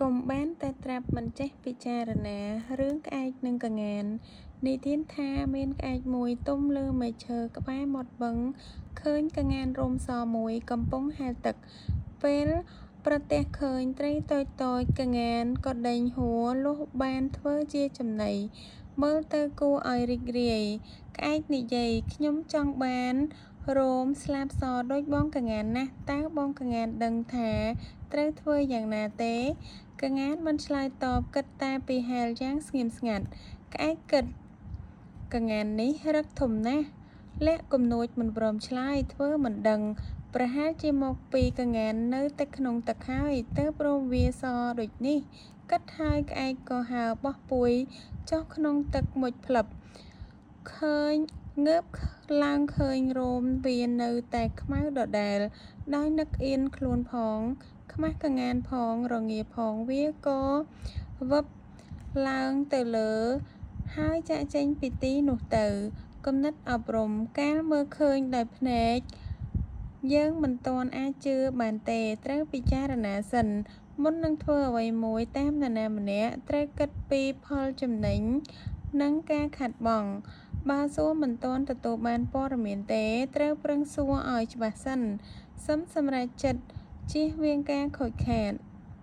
កុំបានតែត្រាប់មិនចេះពិចារណារឿងក្អែកនិងក្ងាននិទានថាមានក្អែកមួយទុំលើមែកឈើក្បែរមាត់បឹងឃើញក្ងានរោមសមួយកំពុងហែលទឹកពេលប្រទះឃើញត្រីតូចៗក្ងានក៏ដេញហួរលុះបានធ្វើជាចំណីមើលទៅគួរឲ្យរីករាយក្អែកនិយាយខ្ញុំចង់បានរោមស្លាបសដូចបងក្ងានណាស់តើបងក្ងានដឹងថាត្រូវធ្វើយ៉ាងណាទេក្ងានមិនឆ្លើយតបគិតតែពីហែលយ៉ាងស្ងៀមស្ងាត់ក្អែកគិតក្ងាននេះរឹកធំណាស់លាក់គំនួចមិនព្រមឆ្លើយធ្វើមិនដឹងប្រហែលជាមកពីក្ងាននៅតែក្នុងទឹកហើយទើបរោមវាសដូចនេះគិតហើយក្អែកក៏ហើរបោះពួយចុះក្នុងទឹកមុជភ្លឹបឃើញងើបឡើងឃើញរោមវានៅតែខ្មៅដដែលដោយនឹកអៀនខ្លួនផងខ្មាស់ក្ងានផងរងាផងវាក៏វឹបឡើងទៅលើហើយចាកចេញពីទីនោះទៅគំនិតអប់រំកាលមើលឃើញដោយភ្នែកយើងមិនទាន់អាចជឿបានទេត្រូវពិចារណាសិនមុននឹងធ្វើអ្វីមួយតាមនរណាម្នាក់ត្រូវគិតពីផលចំណេញនិងការខាតបង់បើសួរមិនទាន់ទទួលបានព័ត៌មានទេត្រូវប្រឹងសួរឲ្យច្បាស់សិនសឹមសម្រេចចិត្តជៀសវាងការខូចខាត